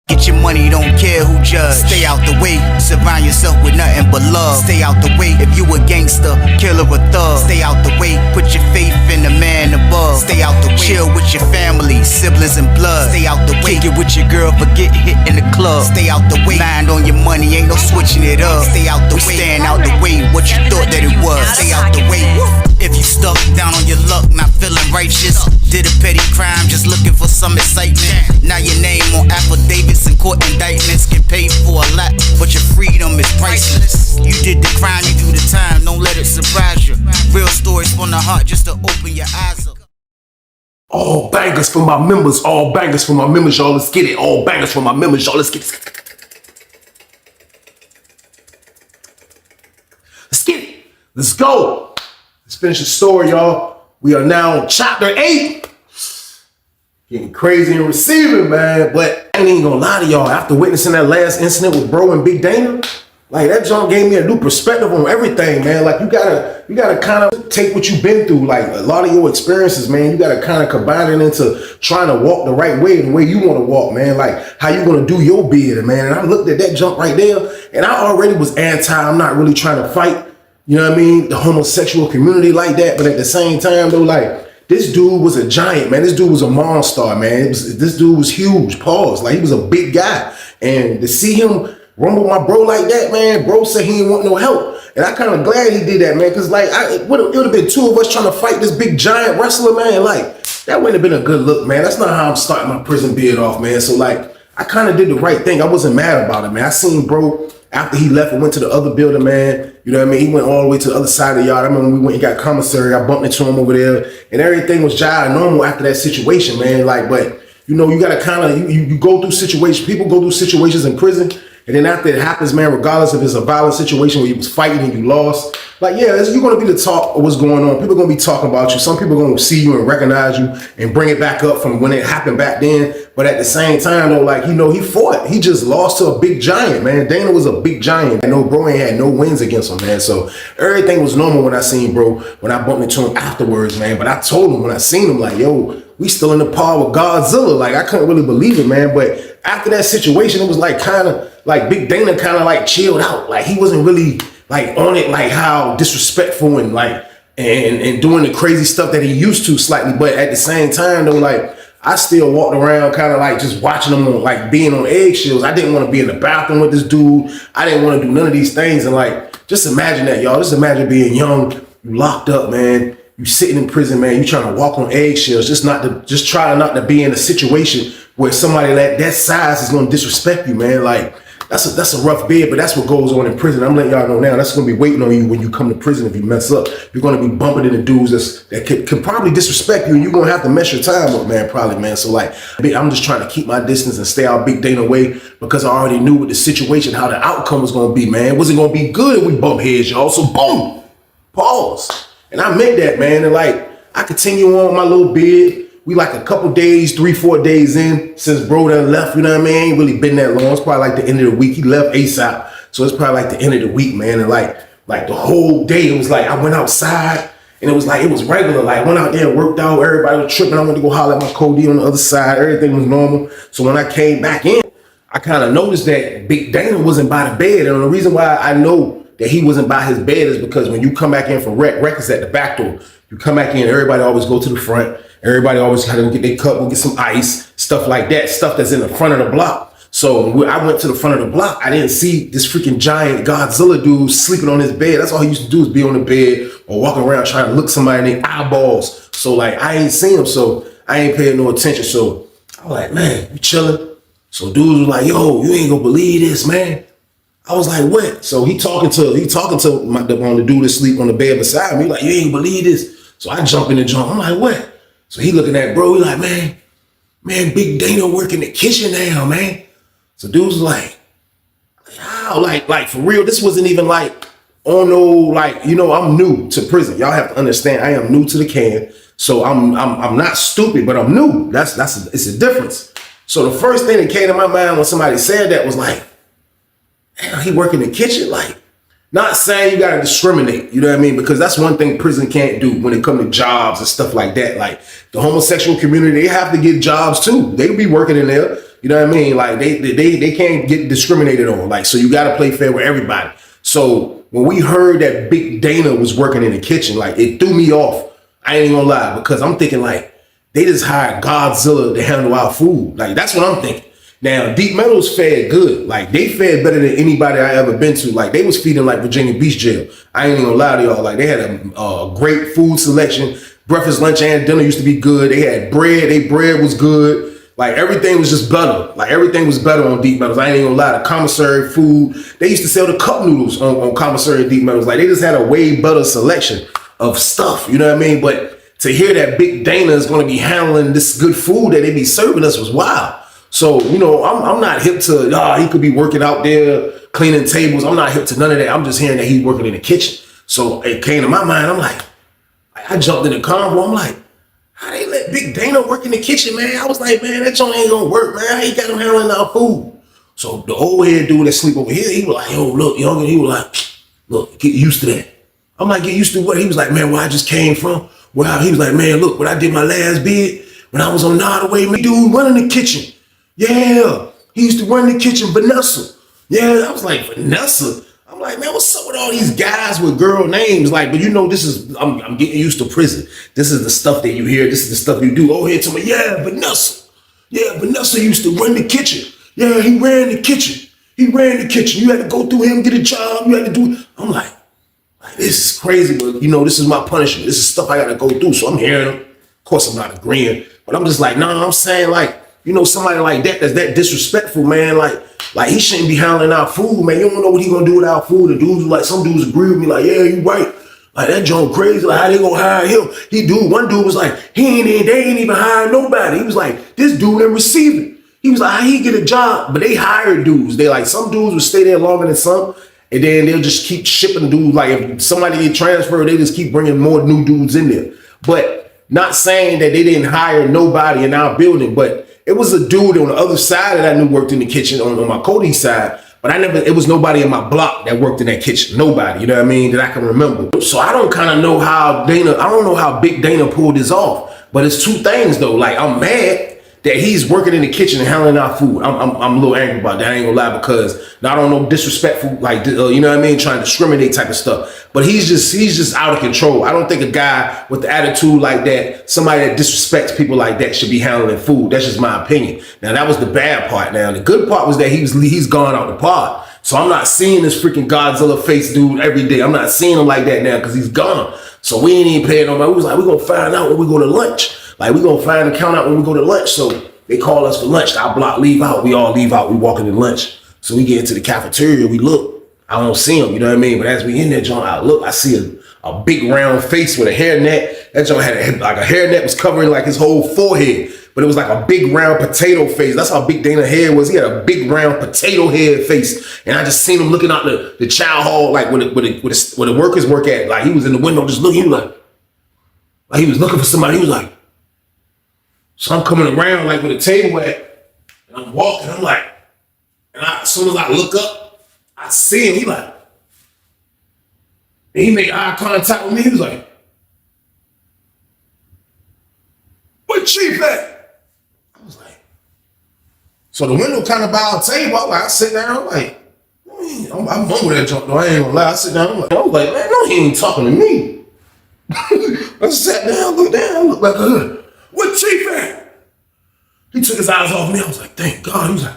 Get your money, don't care who judge. Stay out the way, surround yourself with nothing but love. Stay out the way, if you a gangster, killer or thug. Stay out the way, put your faith in the man above. Stay out the way, chill with your family, siblings and blood. Stay out the way, kick it with your girl, forget hit in the club. Stay out the way, mind on your money, ain't no switching it up. Stay out the way, stand out the way, what you thought that it was. Stay out the way, if you stuck down on your luck, not feeling righteous. Did a petty crime, just looking for some excitement. Now your name on affidavits and court indictments. Get paid for a lot, but your freedom is priceless. You did the crime, you do the time, don't let it surprise you. Real stories from the heart, just to open your eyes up. All bangers for my members, all bangers for my members, y'all, let's get it. All bangers for my members, y'all, let's get it. Let's get it. Let's go. Let's finish the story, y'all. We are now on chapter 8. Getting crazy and receiving, man. But I ain't gonna lie to y'all. After witnessing that last incident with Bro and Big Dana, like that junk gave me a new perspective on everything, man. Like you gotta kind of take what you've been through, like a lot of your experiences, man. You gotta kind of combine it into trying to walk the right way, the way you want to walk, man. Like how you gonna do your bid, man. And I looked at that junk right there, and I already was anti. I'm not really trying to fight. You know what I mean? The homosexual community like that. But at the same time, though, like, this dude was a giant, man. This dude was a monster, man. This dude was huge, pause. Like, he was a big guy. And to see him rumble my bro like that, man, bro said he didn't want no help. And I kind of glad he did that, man, because, like, it would have been two of us trying to fight this big giant wrestler, man. Like, that wouldn't have been a good look, man. That's not how I'm starting my prison bid off, man. So, like, I kind of did the right thing. I wasn't mad about it, man. I seen bro after he left and went to the other building, man. You know what I mean? He went all the way to the other side of the yard. I remember when we went and got commissary. I bumped into him over there, and everything was jive normal after that situation, man. Like, but you know, you gotta kind of you go through situations. People go through situations in prison, and then after it happens, man, regardless if it's a violent situation where you was fighting and you lost, like, yeah, you're gonna be the talk of what's going on. People are gonna be talking about you. Some people are gonna see you and recognize you and bring it back up from when it happened back then. But at the same time, though, like, you know, he fought. He just lost to a big giant, man. Dana was a big giant. I know bro ain't had no wins against him, man. So everything was normal when I seen bro, when I bumped into him afterwards, man. But I told him when I seen him, like, yo, we still in the par with Godzilla. Like, I couldn't really believe it, man. But after that situation, it was like kind of like Big Dana kind of like chilled out. Like, he wasn't really like on it, like how disrespectful and like and doing the crazy stuff that he used to slightly. But at the same time, though, like, I still walked around kind of like just watching him on, like, being on eggshells. I didn't want to be in the bathroom with this dude. I didn't want to do none of these things. And like, just imagine that, y'all. Just imagine being young, you locked up, man. You sitting in prison, man. You trying to walk on eggshells, just trying not to be in a situation where somebody like that size is going to disrespect you, man. Like, that's a rough bid, but that's what goes on in prison. I'm letting y'all know now. That's going to be waiting on you when you come to prison if you mess up. You're going to be bumping into dudes that can probably disrespect you, and you're going to have to mess your time up, man, probably, man. So, like, I'm just trying to keep my distance and stay out Big Dana way because I already knew with the situation how the outcome was going to be, man. It wasn't going to be good if we bump heads, y'all. So, boom, pause. And I meant that, man. And, like, I continue on my little bid. We like a couple days, 3-4 days in since bro done left, you know what I mean? Ain't really been that long. It's probably like the end of the week. He left ASAP. So it's probably like the end of the week, man. And like the whole day, it was like I went outside and it was regular. Like I went out there and worked out. Everybody was tripping. I went to go holler at my Cody on the other side. Everything was normal. So when I came back in, I kind of noticed that Big Dana wasn't by the bed. And the reason why I know that he wasn't by his bed is because when you come back in for rec is at the back door. You come back in, everybody always go to the front. Everybody always had to get their cup, go get some ice, stuff like that, stuff that's in the front of the block. So when I went to the front of the block, I didn't see this freaking giant Godzilla dude sleeping on his bed. That's all he used to do is be on the bed or walk around trying to look somebody in their eyeballs. So like, I ain't seen him, so I ain't paying no attention. So I was like, man, you chilling? So dudes was like, yo, you ain't gonna believe this, man. I was like, what? So he talking to the dude that sleep on the bed beside me. Like, you ain't believe this. So I jump in the jump. I'm like, what? So he looking at bro, he like, man, Big Dana work in the kitchen now, man. So dude's like, how? Like for real, this wasn't even like, oh no, like, you know, I'm new to prison. Y'all have to understand, I am new to the can. So I'm not stupid, but I'm new. It's a difference. So the first thing that came to my mind when somebody said that was like, damn, he work in the kitchen? Like, not saying you gotta discriminate, you know what I mean? Because that's one thing prison can't do when it comes to jobs and stuff like that. Like the homosexual community, they have to get jobs too. They be working in there, you You know what I mean? Like they can't get discriminated on. Like, so you got to play fair with everybody. So when we heard that Big Dana was working in the kitchen, like it threw me off. I ain't gonna lie, because I'm thinking like they just hired Godzilla to handle our food. Like that's what I'm thinking. Now, Deep Meadows fed good. Like, they fed better than anybody I ever been to. Like, they was feeding like Virginia Beach jail. I ain't even gonna lie to y'all. Like, they had a great food selection. Breakfast, lunch, and dinner used to be good. They had bread. Their bread was good. Like, everything was just better. Like, everything was better on Deep Meadows. I ain't even gonna lie. The commissary food, they used to sell the cup noodles on commissary and Deep Meadows. Like, they just had a way better selection of stuff. You know what I mean? But to hear that Big Dana is gonna be handling this good food that they be serving us was wild. So, you know, I'm not hip to, he could be working out there, cleaning tables. I'm not hip to none of that. I'm just hearing that he's working in the kitchen. So it came to my mind. I'm like, I jumped in the convo. I'm like, how they let Big Dana work in the kitchen, man? I was like, man, that joint ain't gonna work, man. How you got him handling our food? So the old head dude that sleep over here, he was like, yo, look, young, he was like, look, get used to that. I'm like, get used to what? He was like, man, where I just came from. Well, he was like, man, look, when I did my last bid, when I was on Nodaway, man, dude running the kitchen. Yeah, he used to run the kitchen, Vanessa. Yeah, I was like, Vanessa? I'm like, man, what's up with all these guys with girl names? Like, but you know, I'm getting used to prison. This is the stuff that you hear. This is the stuff you do. Oh, here to me, yeah, Vanessa. Yeah, Vanessa used to run the kitchen. Yeah, he ran the kitchen. He ran the kitchen. You had to go through him, get a job. You had to do it. I'm like, this is crazy, but you know, this is my punishment. This is stuff I got to go through. So I'm hearing him. Of course, I'm not agreeing, but I'm just like, nah, I'm saying like, you know, somebody like that that's that disrespectful, man. Like he shouldn't be handling our food, man. You don't know what he gonna do with our food. The dudes, like, some dudes agree with me, like, yeah, you right. Like, that joint crazy. Like, how they gonna hire him? One dude was like, they ain't even hiring nobody. He was like, this dude ain't receiving. He was like, how he get a job? But they hired dudes. They like, some dudes will stay there longer than some, and then they'll just keep shipping dudes. Like, if somebody get transferred, they just keep bringing more new dudes in there. But not saying that they didn't hire nobody in our building, but it was a dude on the other side that I knew worked in the kitchen on my Cody side, but it was nobody in my block that worked in that kitchen. Nobody, you know what I mean, that I can remember. So I don't kind of know how I don't know how Big Dana pulled this off, but it's two things though. Like, I'm mad that he's working in the kitchen and handling our food. I'm a little angry about that. I ain't gonna lie, because I don't know, disrespectful, like, you know what I mean, trying to discriminate type of stuff. But he's just out of control. I don't think a guy with the attitude like that, somebody that disrespects people like that, should be handling food. That's just my opinion. Now, that was the bad part. Now, the good part was that he's gone out the pod. So I'm not seeing this freaking Godzilla face dude every day. I'm not seeing him like that now because he's gone. So we ain't even paying no money. We was like, we're gonna find out when we go to lunch. Like, we gonna find the count out when we go to lunch. So they call us for lunch. Our block leave out. We all leave out. We walking in lunch. So we get into the cafeteria. We look. I don't see him. You know what I mean? But as we in there, John, I look. I see a big round face with a hairnet. That John had like a hairnet was covering like his whole forehead. But it was like a big round potato face. That's how big Dana's head was. He had a big round potato head face. And I just seen him looking out the chow hall, like where the workers work at. Like, he was in the window just looking. He was like he was looking for somebody. He was like, so I'm coming around like where the table at, and I'm walking. I'm like, and as soon as I look up, I see him. He like, and he made eye contact with me. He was like, where Chief at? I was like, so the window kind of by our table. I sit down. I'm like, I'm mumble that junk though. I ain't gonna lie. I sit down. I was like, man, no, he ain't talking to me. I sat down, looked back at her. What Chief at? He took his eyes off me. I was like, thank God. He was like,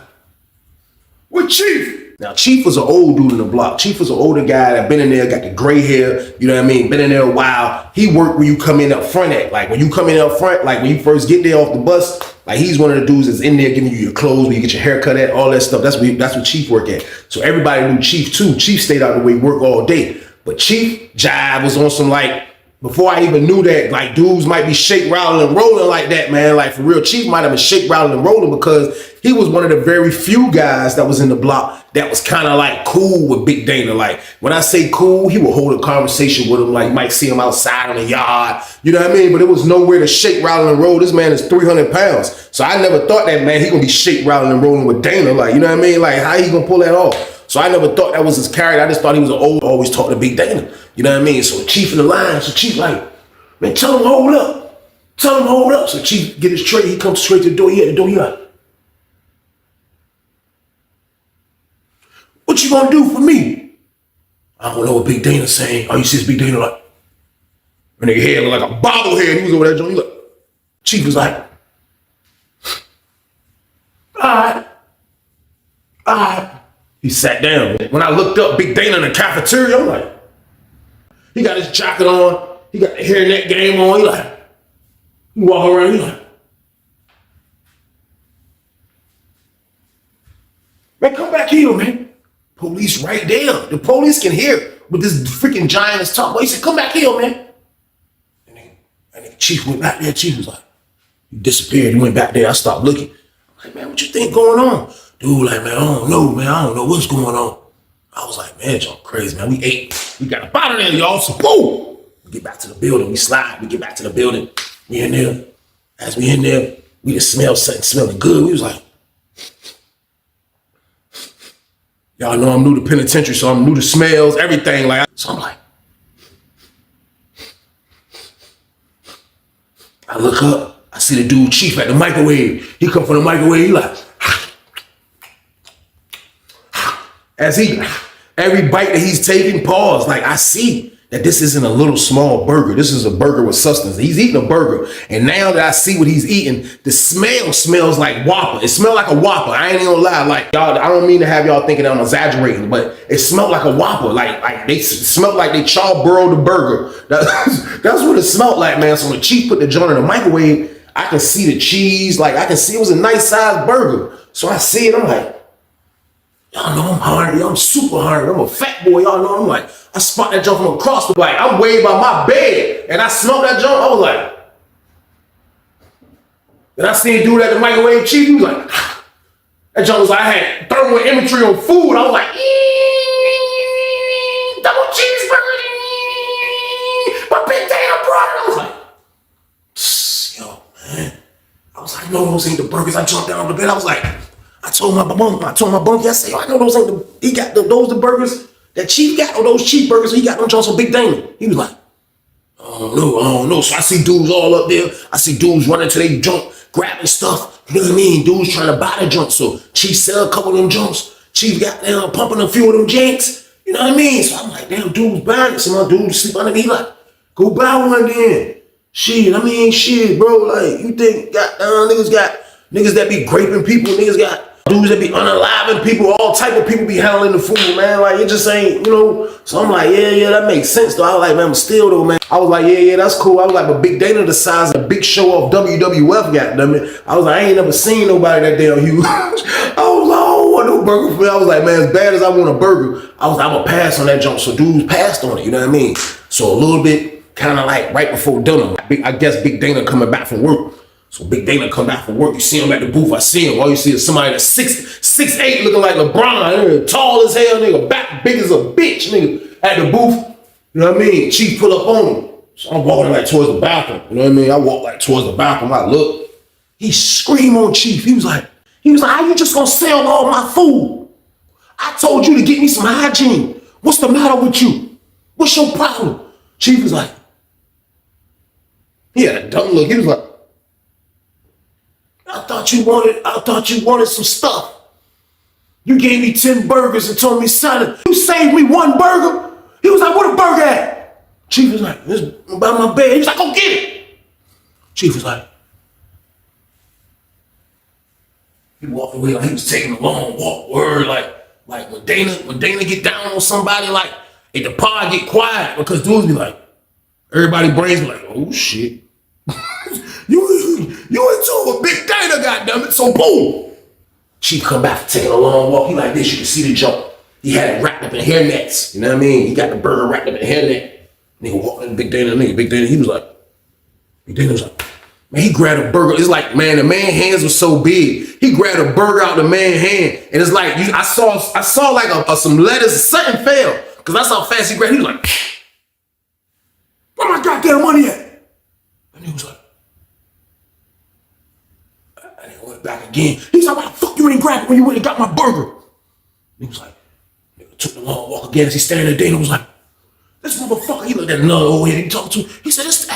what Chief? Now, Chief was an old dude in the block. Chief was an older guy that been in there, got the gray hair, you know what I mean? Been in there a while. He worked when you come in up front at. Like, when you come in up front, like when you first get there off the bus, like, he's one of the dudes that's in there giving you your clothes, where you get your hair cut at, all that stuff. That's what Chief worked at. So everybody knew Chief too. Chief stayed out the way, work all day. But Chief Jive was on some, like, before I even knew that, like, dudes might be shake, rattling, and rolling like that, man. Like, for real, Chief might have been shake, rattling, and rolling because he was one of the very few guys that was in the block that was kind of like cool with Big Dana. Like, when I say cool, he would hold a conversation with him. Like, you might see him outside on the yard, you know what I mean? But it was nowhere to shake, rattle, and roll. This man is 300 pounds. So I never thought that, man, he gonna be shake, rattling, and rolling with Dana. Like, you know what I mean? Like, how he gonna pull that off? So I never thought that was his character. I just thought he was an old, always talking to Big Dana. You know what I mean? So Chief in the line, so Chief like, man, tell him hold up. Tell him hold up. So Chief get his tray, he comes straight to the door. He at the door, he like, What you gonna do for me? I don't know what Big Dana saying. Oh, you see this Big Dana like, and nigga head look like a bobblehead. He was over that joint. He like, Chief was like, all right. He sat down. When I looked up Big Dana in the cafeteria, I'm like, he got his jacket on. He got the hairnet game on. He walk around, he like, man, come back here, man. Police right there. The police can hear what this freaking giant is talking about. He said, come back here, man. And the chief went back there. Chief was like, he disappeared. He went back there. I stopped looking. I'm like, man, what you think going on? Dude, like, man, I don't know, man. I don't know what's going on. I was like, man, y'all crazy, man. We ate. We got up out of there, y'all. So, boom. We get back to the building. We slide. We get back to the building. We in there. As we in there, we just smell something smelling good. We was like, y'all know I'm new to penitentiary, so I'm new to smells, everything. Like, so I'm like, I look up. I see the dude Chief at the microwave. He come from the microwave. He like, as he, every bite that he's taking, pause. Like, I see that this isn't a little small burger. This is a burger with substance. He's eating a burger. And now that I see what he's eating, the smell smells like Whopper. It smells like a Whopper. I ain't even gonna lie. Like, y'all, I don't mean to have y'all thinking I'm exaggerating, but it smelled like a Whopper. Like they smelled like they char-burrowed the burger. That's what it smelled like, man. So when Chief put the joint in the microwave, I can see the cheese. Like, I can see it was a nice sized burger. So I see it, I'm like, y'all know I'm hungry. I'm super hungry. I'm a fat boy. Y'all know I'm like, I spot that jump from across the, like, I'm way by my bed and I smelled that jump. I was like, and I seen dude at the microwave Chief. He was like, that jump was like, I had thermal imagery on food. I was like, double cheeseburger. My Big Dana brought it. I was like, yo, man. I was like, no, those ain't the burgers. I jumped down the bed. I was like, I told my bunk yesterday, I know those ain't the, he got those the burgers that Chief got, or those cheap burgers, he got them Johnson Big Dana. He was like, I don't know. So I see dudes all up there. I see dudes running to their junk, grabbing stuff. You know what I mean? Dudes trying to buy the junk. So Chief sell a couple of them junks. Chief got down pumping a few of them janks. You know what I mean? So I'm like, damn, dudes buying it. So my dude sleep underneath, like, go buy one then. Shit, bro. Like, you think goddamn niggas that be graping people, niggas got dudes that be unaliving people, all type of people be handling the food, man. Like, it just ain't, you know. So I'm like, yeah, that makes sense, though. I was like, man, I'm still, though, man. I was like, yeah, that's cool. I was like, but Big Dana the size of the big show off WWF, goddammit. I was like, I ain't never seen nobody that damn huge. I was like, I don't want no burger for me. I was like, man, as bad as I want a burger, I was like, I'm gonna pass on that junk. So dudes passed on it, you know what I mean? So a little bit, kind of like right before dinner, I guess Big Dana coming back from work. So Big Dana come back from work. You see him at the booth. I see him. All you see is somebody that's 6'8", looking like LeBron. Nigga, tall as hell, nigga, back big as a bitch, nigga, at the booth. You know what I mean? Chief pull up on him. So I'm walking like towards the balcony. You know what I mean? I walk like towards the balcony. I look. He screamed on Chief. He was like, how you just gonna sell all my food? I told you to get me some hygiene. What's the matter with you? What's your problem? Chief was like, he had a dumb look. He was like, I thought you wanted some stuff. You gave me 10 burgers and told me, son, you saved me one burger. He was like, where the burger at? Chief was like, it's by my bed. He was like, go get it. Chief was like, he walked away like he was taking a long walk. Word, like when Dana get down on somebody, like, if the pod get quiet, because dudes be like, everybody brains be like, oh shit. You into a Big Dana, goddammit. So boom. Chief come back taking a long walk. He like this. You can see the jump. He had it wrapped up in hair nets. You know what I mean? He got the burger wrapped up in hair net. Nigga walking Big Dana. Big Dana, he was like, Big Dana was like, man, he grabbed a burger. It's like, man, the man hands were so big. He grabbed a burger out the man hand. And it's like, I saw like some lettuce, something fell. Because that's how fast he grabbed. He was like, where my goddamn money at? And he was like, and he went back again. He's like, why the fuck you ain't grab it when you went and got my burger? And he was like, nigga took the long walk again as he standing there. Dana was like, this motherfucker, he looked at another old head he talked to. He said, this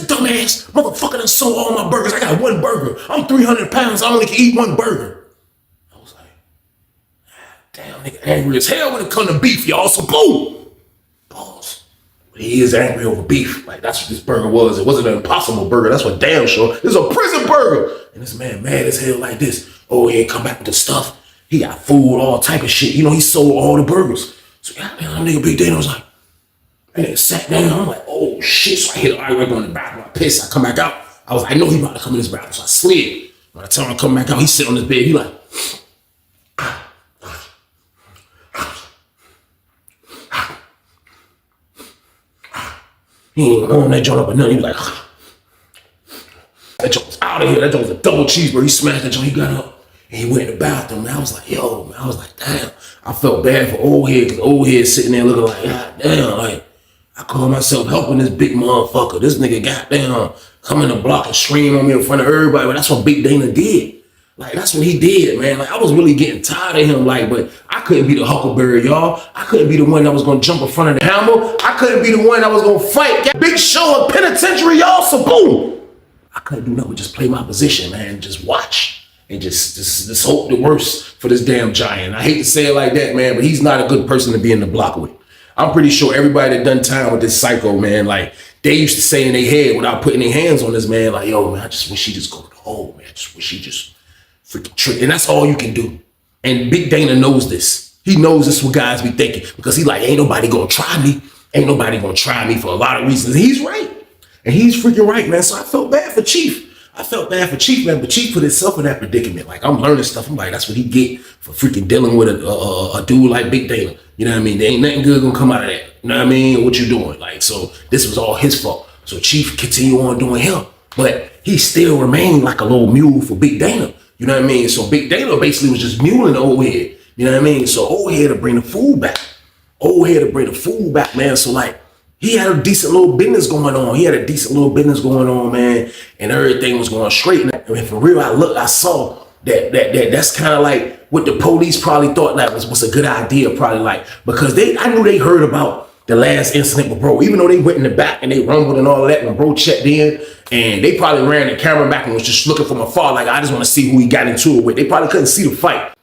dumbass motherfucker done sold all my burgers. I got one burger. I'm 300 pounds. I only can eat one burger. I was like, damn, nigga angry as hell when it come to beef, y'all. So boom, pause. But he is angry over beef. Like that's what this burger was. It wasn't an Impossible burger. That's what damn sure. This is a prison burger. And this man mad as hell like this. Oh, he ain't come back with the stuff. He got food, all type of shit. You know, he sold all the burgers. So goddamn, nigga Big Dana was like, and then sat down. I'm like, oh shit. So I hit I go in the bathroom. I piss. I come back out. I was like, I know he about to come in this bathroom. So I slid. When I tell him to come back out, he sit on his bed. He like, he ain't warm that joint up or nothing. He was like, that joint was out of here. That joint was a double cheeseburger. He smashed that joint. He got up and he went in the bathroom. And I was like, yo, man. I was like, damn. I felt bad for old head because old head sitting there looking like, god damn, like, I call myself helping this big motherfucker. This nigga goddamn come in the block and scream on me in front of everybody. But that's what Big Dana did. Like, that's what he did, man. Like, I was really getting tired of him, like, but I couldn't be the Huckleberry, y'all. I couldn't be the one that was gonna jump in front of the hammer. I couldn't be the one that was gonna fight. Big Show in penitentiary, y'all, so boom. I couldn't do nothing but just play my position, man. Just watch and just hope the worst for this damn giant. I hate to say it like that, man, but he's not a good person to be in the block with. I'm pretty sure everybody that done time with this psycho, man, like, they used to say in their head without putting their hands on this man, like, yo, man, I just wish he just go to the hole, man. I just wish he just freaking trick. And that's all you can do. And Big Dana knows this. He knows this is what guys be thinking because he like, ain't nobody gonna try me. Ain't nobody gonna try me for a lot of reasons. And he's right. And he's freaking right, man. So I felt bad for Chief. I felt bad for Chief, man, but Chief put himself in that predicament. Like, I'm learning stuff. I'm like, that's what he get for freaking dealing with a dude like Big Dana. You know what I mean? There ain't nothing good gonna come out of that. You know what I mean? What you doing? Like, so this was all his fault. So Chief continue on doing him, but he still remained like a little mule for Big Dana. You know what I mean? So Big Dana basically was just muling the old head. You know what I mean? So old head to bring the food back. Old head to bring the food back, man. So like, he had a decent little business going on. He had a decent little business going on, man. And everything was going straight. And for real, I saw that's kind of like what the police probably thought that was a good idea, probably like, because I knew they heard about the last incident with bro, even though they went in the back and they rumbled and all that when bro checked in, and they probably ran the camera back and was just looking from afar, like, I just want to see who he got into it with. They probably couldn't see the fight,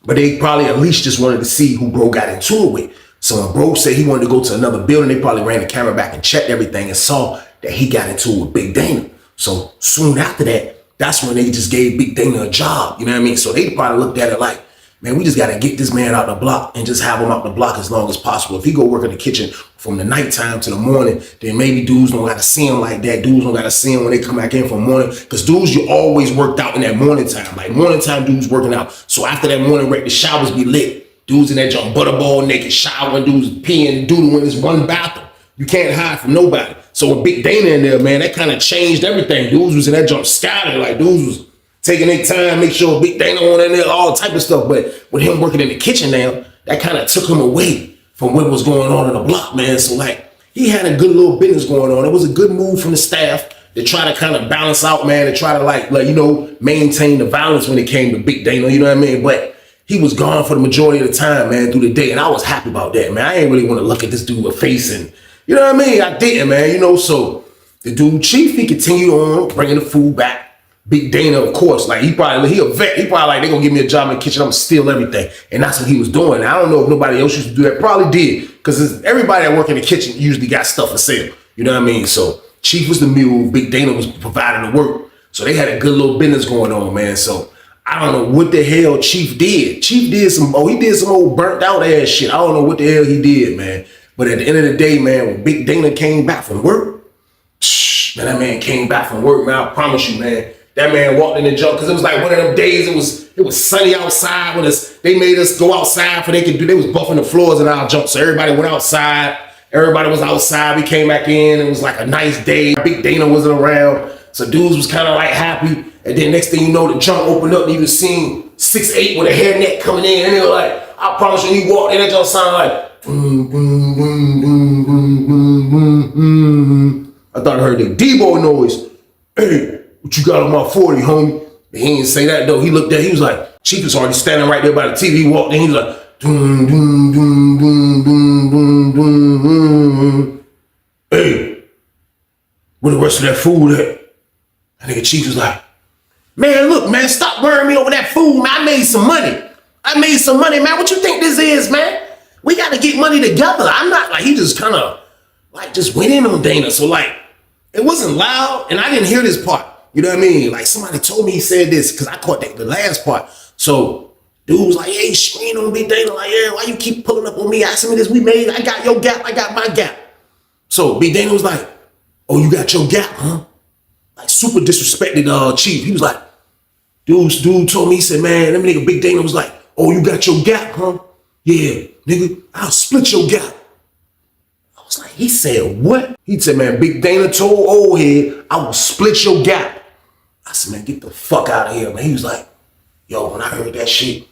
but they probably at least just wanted to see who bro got into it with. So when bro said he wanted to go to another building, they probably ran the camera back and checked everything and saw that he got into it with Big Dana. So soon after that, that's when they just gave Big Dana a job. You know what I mean? So they probably looked at it like, man, we just got to get this man out the block and just have him out the block as long as possible. If he go work in the kitchen from the nighttime to the morning, then maybe dudes don't got to see him like that. Dudes don't got to see him when they come back in from morning. Because dudes, you always worked out in that morning time. Like morning time dudes working out. So after that morning break, the showers be lit. Dudes in that junk butterball naked, showering, dudes peeing, doodling in this one bathroom. You can't hide from nobody. So with Big Dana in there, man, that kind of changed everything. Dudes was in that junk scattered. Like dudes was taking their time, make sure Big Dana on in there, all type of stuff. But with him working in the kitchen now, that kind of took him away from what was going on in the block, man. So like, he had a good little business going on. It was a good move from the staff to try to kind of balance out, man, to try to like you know, maintain the violence when it came to Big Dana, you know what I mean? But he was gone for the majority of the time, man, through the day. And I was happy about that, man. I ain't really want to look at this dude with face and, you know what I mean? I didn't, man, you know, so the dude Chief, he continued on bringing the food back. Big Dana, of course, like he a vet. He probably like, they gonna give me a job in the kitchen, I'm gonna steal everything. And that's what he was doing. I don't know if nobody else used to do that. Probably did, because everybody that work in the kitchen usually got stuff for sale. You know what I mean? So Chief was the mule, Big Dana was providing the work. So they had a good little business going on, man. So I don't know what the hell Chief did. Chief did some old burnt out ass shit. I don't know what the hell he did, man. But at the end of the day, man, when Big Dana came back from work, man, that man came back from work, man. I promise you, man. That man walked in the junk, because it was like one of them days, it was sunny outside when they made us go outside for they was buffing the floors in our junk. So everybody went outside. Everybody was outside. We came back in. It was like a nice day. Big Dana wasn't around. So dudes was kind of like happy. And then next thing you know, the junk opened up and you was seeing 6'8" with a hairnet coming in. And they were like, I promise you, he walked in, that junk sounded like, boom, boom, boom, boom, boom, boom, boom, boom. I thought I heard the D-boy noise. Hey, what you got on my 40, homie? But he didn't say that though. He looked at, he was like, Chief was already standing right there by the TV. He walked in, he was like, doom, doom, doom, doom, doom, doom, doom, doom. Hey, where the rest of that food at? And nigga Chief was like, man, look, man, stop worrying me over that food, man. I made some money. I made some money, man. What you think this is, man? We got to get money together. I'm not like, he just kind of like just went in on Dana. So like, it wasn't loud and I didn't hear this part. You know what I mean? Like somebody told me he said this because I caught the last part. So dude was like, hey, screen on Big Dana. Like, yeah, why you keep pulling up on me? Asking me this, we made, I got your gap, I got my gap. So Big Dana was like, oh, you got your gap, huh? Like super disrespected Chief. He was like, dude told me, he said, man, that nigga Big Dana was like, oh, you got your gap, huh? Yeah, nigga, I'll split your gap. I was like, he said, what? He said, man, Big Dana told old head, I will split your gap. I said, man, get the fuck out of here, man. He was like, yo, when I heard that shit,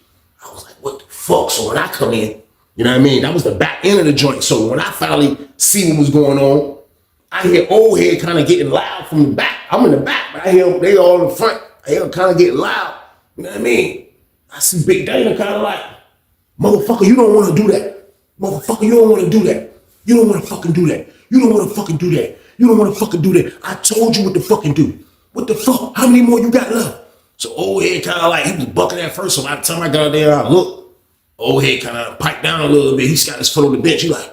I was like, what the fuck? So when I come in, you know what I mean? That was the back end of the joint. So when I finally see what was going on, I hear old head kind of getting loud from the back. I'm in the back, but I hear they all in the front. I hear them kind of getting loud. You know what I mean? I see Big Dana kind of like, motherfucker, you don't want to do that. Motherfucker, you don't want to do that. You don't want to fucking do that. You don't want to fucking do that. You don't want to fucking do that. I told you what to fucking do. What the fuck? How many more you got left? So old head kind of like, he was bucking at first. So by the time I got there, I looked. Old head kind of piped down a little bit. He's got his foot on the bench. He like,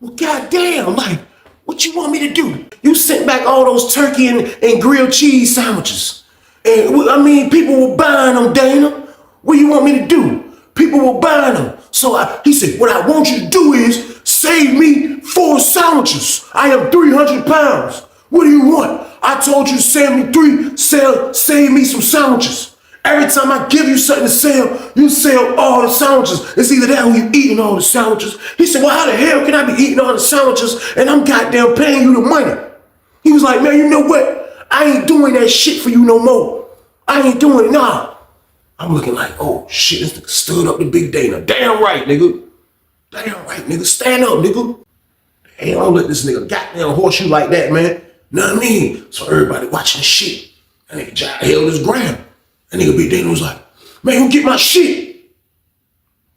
well, goddamn, like, what you want me to do? You sent back all those turkey and grilled cheese sandwiches. And I mean, people were buying them, Dana. What do you want me to do? People were buying them. So he said, what I want you to do is save me 4 sandwiches. I am 300 pounds. What do you want? I told you to save me some sandwiches. Every time I give you something to sell, you sell all the sandwiches. It's either that or you eating all the sandwiches. He said, well, how the hell can I be eating all the sandwiches and I'm goddamn paying you the money? He was like, man, you know what? I ain't doing that shit for you no more. I ain't doing it, nah. I'm looking like, oh shit, this nigga stood up to Big Dana. Damn right, nigga. Damn right, nigga. Stand up, nigga. Hey, don't let this nigga goddamn horse you like that, man. Know what I mean? So everybody watching the shit. That nigga John held his ground. That nigga Big Dana was like, man, go get my shit.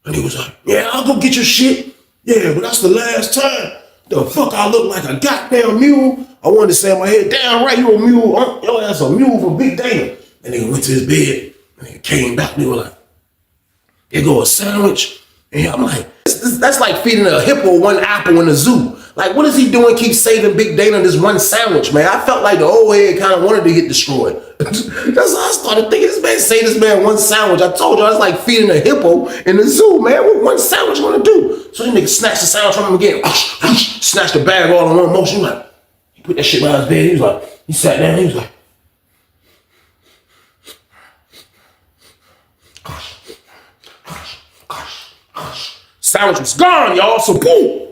And he was like, yeah, I'll go get your shit. Yeah, but that's the last time. The fuck I look like a goddamn mule. I wanted to say in my head, damn right, you a mule. Huh? Yo, that's a mule for Big Dana. And nigga went to his bed. And he came back and they were like, here go a sandwich. And I'm like, that's like feeding a hippo one apple in the zoo. Like, what is he doing? Keep saving Big Dana this one sandwich, man. I felt like the old head kind of wanted to get destroyed. That's how I started thinking. This man saved this man one sandwich. I told you I was like feeding a hippo in the zoo, man. What one sandwich gonna do? So this nigga snatched the sandwich from him again. Snatched the bag all in one motion. Like, he put that shit by his bed. He was like, he sat down. He was like, sandwich was gone, y'all. So boom.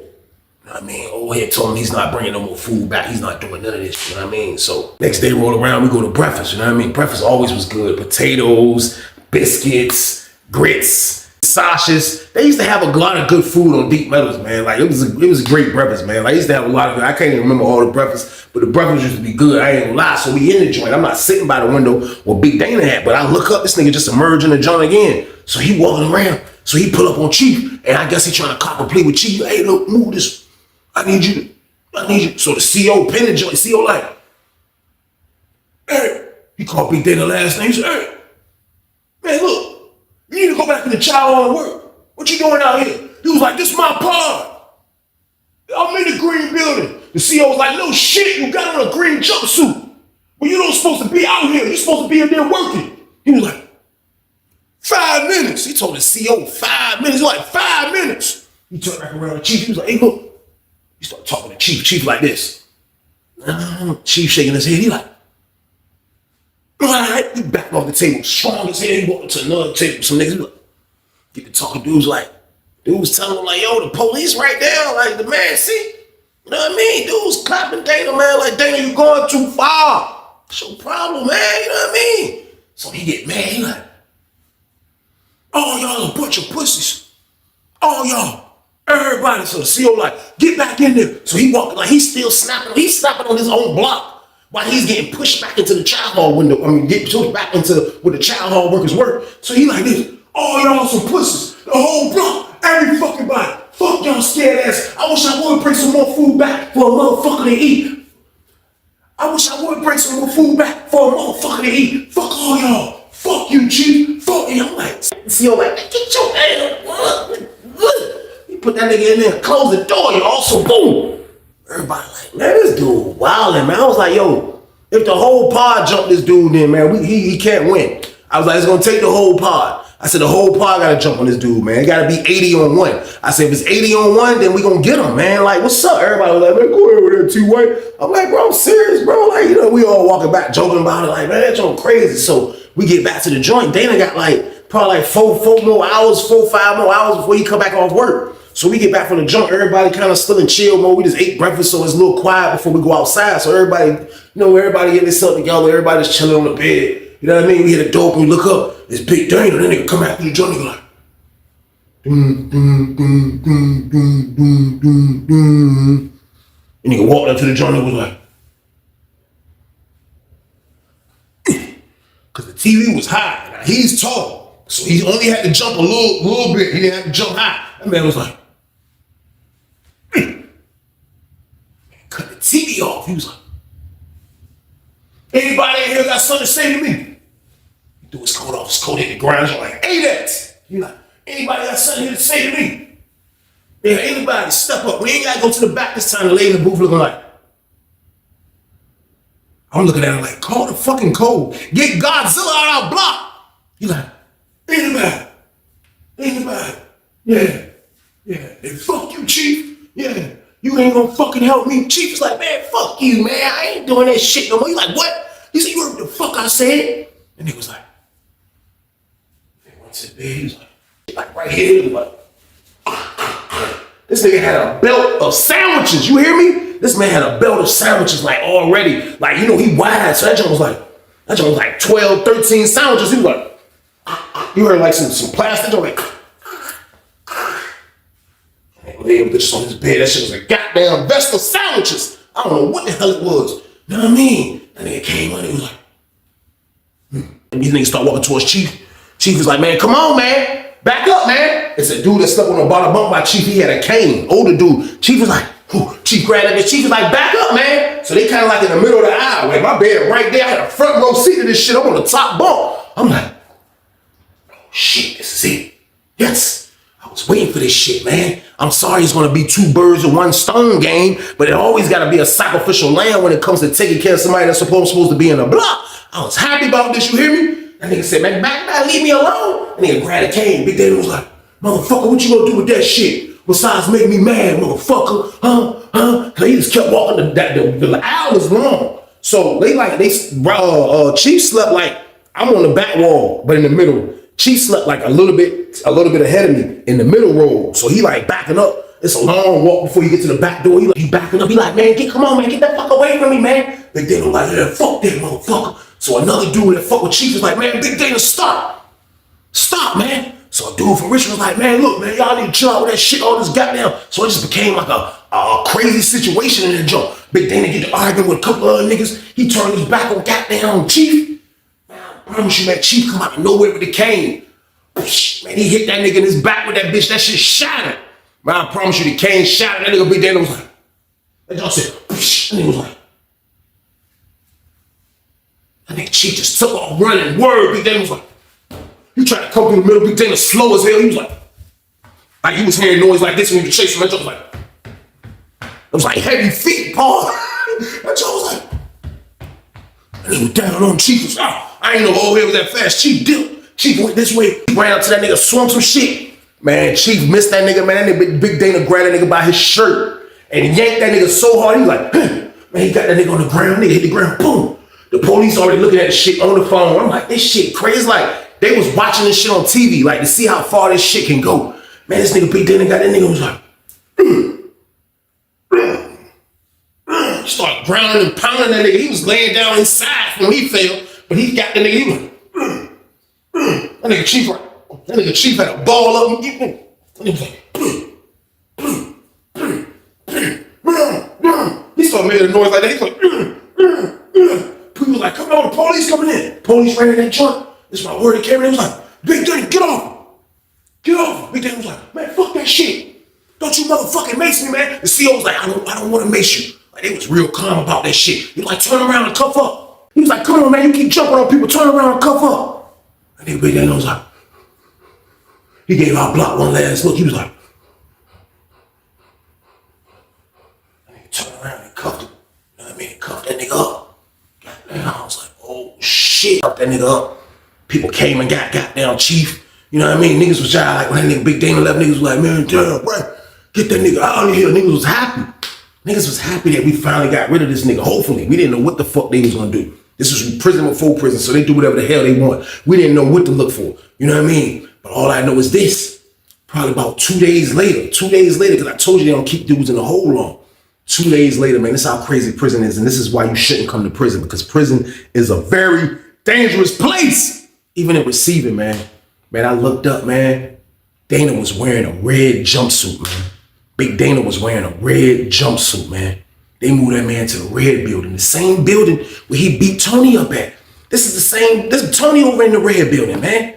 I mean, old head told him he's not bringing no more food back. He's not doing none of this, you know what I mean? So next day roll around, we go to breakfast, you know what I mean? Breakfast always was good. Potatoes, biscuits, grits, sausages. They used to have a lot of good food on Deep Meadows, man. Like it was a great breakfast, man. Like I used to have a lot of, I can't even remember all the breakfast, but the breakfast used to be good. I ain't gonna lie. So we in the joint. I'm not sitting by the window where Big Dana had, but I look up, this nigga just emerged in the joint again. So he walking around. So he pull up on Chief, and I guess he trying to cop a plea with Chief. Hey, look, move this. I need you. So the CO pinned the joint. CO like, hey, he called Big Dana last name. He said, hey, man, look, you need to go back to the child hall and work. What you doing out here? He was like, this is my pod. I'm in the green building. The CO was like, no shit, you got on a green jumpsuit. But you don't supposed to be out here. You're supposed to be in there working. He was like, 5 minutes. He told the CO 5 minutes. He was like, 5 minutes. He turned back around to Chief. He was like, hey, look. He started talking to Chief. Chief like this. Chief shaking his head. He like, all right. He backed off the table. Strong as hell. He walked to another table. Some niggas like, get to talking. Dudes telling him like, yo, the police right there. Like, the man, see? You know what I mean? Dudes clapping Dana, man. Like, Dana, you going too far. It's your problem, man. You know what I mean? So he get mad. He like, oh, y'all a bunch of pussies. Oh, y'all. Everybody. So the CO like, get back in there. So he walking like he's still snapping. He's snapping on his own block while he's getting pushed back into the child hall window. I mean, get pushed back into where the child hall workers work. So he like this. Oh, y'all some pussies. The whole block. Every fucking body. Fuck y'all scared ass. I wish I would bring some more food back for a motherfucker to eat. I wish I would bring some more food back for a motherfucker to eat. Fuck all y'all. fuck you, chief, fuck you. I'm like, CEO like, get your ass up. He put that nigga in there and closed the door, y'all, so boom. Everybody like, man, this dude wildin', man. I was like, yo, if the whole pod jumped this dude in, man, he can't win. I was like, it's gonna take the whole pod. I said, the whole pod gotta jump on this dude, man. It gotta be 80 on 1. I said, if it's 80 on 1, then we gonna get him, man. Like, what's up? Everybody was like, man, go over there, T-White. I'm like, bro, I'm serious, bro. Like, you know, we all walking back, joking about it, like, man, that joint crazy. So we get back to the joint. Dana got like, probably like 4 more hours, 4 5 more hours before he come back off work. So we get back from the joint, everybody kind of still in chill mode. We just ate breakfast, so it's a little quiet before we go outside. So everybody, you know, everybody get this up together, everybody's chilling on the bed. You know what I mean? We hit a door and we look up. It's Big Dana. Then nigga come out through the joint and go like, and nigga walked up to the joint and was like, because the TV was high. Now he's tall, so he only had to jump a little bit. He didn't have to jump high. That man was like, cut the TV off. He was like, anybody in here got something to say to me? He threw his coat off, his coat hit the ground. He's like, hey, that. He's like, anybody got something here to say to me? Yeah, anybody, step up. We ain't got to go to the back this time. The lady in the booth looking like, I'm looking at her like, call the fucking code. Get Godzilla out of our block. He's like, anybody. Yeah. Hey, fuck you, chief. Yeah. You ain't gonna fucking help me. Chief is like, man, fuck you, man. I ain't doing that shit no more. He's like, what? He said, you heard what the fuck I said? And he was like, he went to bed. He was like right here. He was like, this nigga had a belt of sandwiches. You hear me? This man had a belt of sandwiches like already. Like, you know, he wide. So that joint was like 12, 13 sandwiches. He was like, you heard like some plastic joint like, little bitches on his bed. That shit was a goddamn vest of sandwiches. I don't know what the hell it was. You know what I mean? That nigga came on and he was like, And these niggas start walking towards Chief. Chief is like, man, come on, man. Back up, man. It's a dude that slept on the bottom bunk by Chief. He had a cane, older dude. Chief is like, Chief grabbed that bitch. Chief is like, back up, man. So they kind of like in the middle of the aisle. Like my bed right there. I had a front row seat to this shit. I'm on the top bunk. I'm like, oh shit, this is it. Yes. I was waiting for this shit, man. I'm sorry it's gonna be 2 birds with 1 stone game, but it always gotta be a sacrificial lamb when it comes to taking care of somebody that's supposed to be in the block. I was happy about this, you hear me? That nigga said, man, back, leave me alone. That nigga grabbed a cane. Big Daddy was like, motherfucker, what you gonna do with that shit? Besides make me mad, motherfucker, huh? Cause he just kept walking, the aisle was long. So Chief slept like, I'm on the back wall, but in the middle. Chief slept like a little bit ahead of me in the middle row. So he like backing up. It's a long walk before you get to the back door. He backing up. He like, man, come on, man, get that fuck away from me, man. Big Dana like, yeah, fuck that motherfucker. So another dude that fuck with Chief is like, man, Big Dana, stop, man. So a dude from Richmond was like, man, look, man, y'all need to chill out with that shit, all this goddamn. So it just became like a crazy situation in the joint. Big Dana get to arguing with a couple other niggas. He turned his back on goddamn Chief. I promise you, man, Chief come out of nowhere with the cane. Man, he hit that nigga in his back with that bitch. That shit shattered. Man, I promise you, the cane shattered. That nigga Big Dana was like, that dog said, and he was like, that nigga Chief just took off running. Word, Big Dana was like, he tried to come through the middle. Big Dana slow as hell. He was like he was hearing noise like this when he was chasing. That joke was like, it was like heavy feet, Paul. That joke was like, and he was down on Chief. Was, I ain't know old head was that fast. Chief dipped. Chief went this way. He ran up to that nigga, swung some shit. Man, Chief missed that nigga, man. That nigga, Big Dana grabbed that nigga by his shirt and yanked that nigga so hard. He was like, man, he got that nigga on the ground. Nigga hit the ground, boom. The police already looking at the shit on the phone. I'm like, this shit crazy. Like, they was watching this shit on TV, like, to see how far this shit can go. Man, this nigga Big Dana got that nigga was like, he started grounding and pounding that nigga. He was laying down inside when he fell, but he got the nigga, he was like, that nigga Chief had a ball up. And he was like, he started making a noise like that. He was like, people was like, come on, the police coming in. Police ran in that joint. This is my word. He came in. He was like, Big Dana, get off. Get off. Big Dana was like, man, fuck that shit. Don't you motherfucking mace me, man. The CO was like, I don't want to mace you. Like, they was real calm about that shit. He was like, turn around and cuff up. He was like, come on, man, you keep jumping on people. Turn around and cuff up. nigga Big Dana was like, he gave our block one last look. He was like, and he turned around and cuffed him. You know what I mean? He cuffed that nigga up. Goddamn, I was like, oh shit. Cuffed that nigga up. People came and got goddamn Chief. You know what I mean? Niggas was trying, like, when that nigga Big Dana left, niggas was like, man, damn, bro, get that nigga out of here. Niggas was happy. Niggas was happy that we finally got rid of this nigga. Hopefully. We didn't know what the fuck they was gonna do. This was prison before prison, so they do whatever the hell they want. We didn't know what to look for. You know what I mean? But all I know is this. Probably about 2 days later, because I told you they don't keep dudes in the hole long. 2 days later, man, this is how crazy prison is, and this is why you shouldn't come to prison, because prison is a very dangerous place. Even in receiving, man. Man, I looked up, man. Dana was wearing a red jumpsuit, man. Big Dana was wearing a red jumpsuit, man. They moved that man to the red building, the same building where he beat Tony up at. This is Tony over in the red building, man.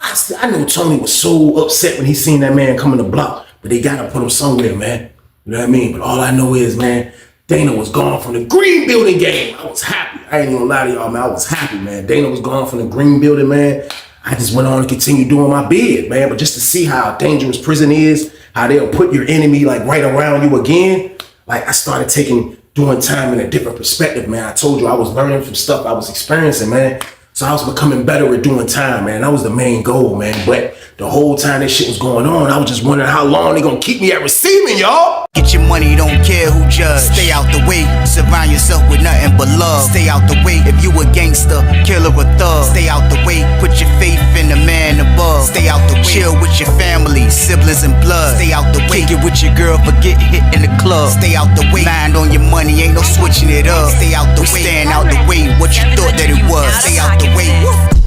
I know Tony was so upset when he seen that man coming to block, but they gotta put him somewhere, man. You know what I mean? But all I know is, man, Dana was gone from the green building game. I was happy. I ain't even gonna lie to y'all, man. I was happy, man. Dana was gone from the green building, man. I just went on and continued doing my bid, man. But just to see how dangerous prison is, how they'll put your enemy like right around you again, like I started doing time in a different perspective, man. I told you I was learning from stuff I was experiencing, man. So I was becoming better at doing time, man. That was the main goal, man. But the whole time this shit was going on, I was just wondering how long they gonna keep me at receiving, y'all. Get your money, don't care who judge. Stay out the way, surround yourself with nothing but love. Stay out the way if you a gangster, killer or thug. Stay out the way, put your faith in the man above. Stay out the way, chill with your family, siblings and blood. Stay out the way, kick it with your girl, forget hit in the club. Stay out the way, mind on your money, ain't no switching it up. Stay out the way, stand out the way, what you thought that it was. Stay out the way.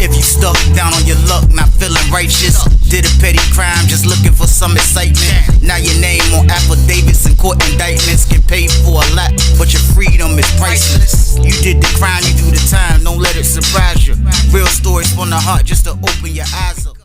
If you stuck down on your luck, not feeling righteous, did a petty crime, just looking for some excitement. Now your name on affidavits and court indictments, get paid for a lot, but your freedom is priceless. You did the crime, you do the time, don't let it surprise you. Real stories from the heart, just to open your eyes up.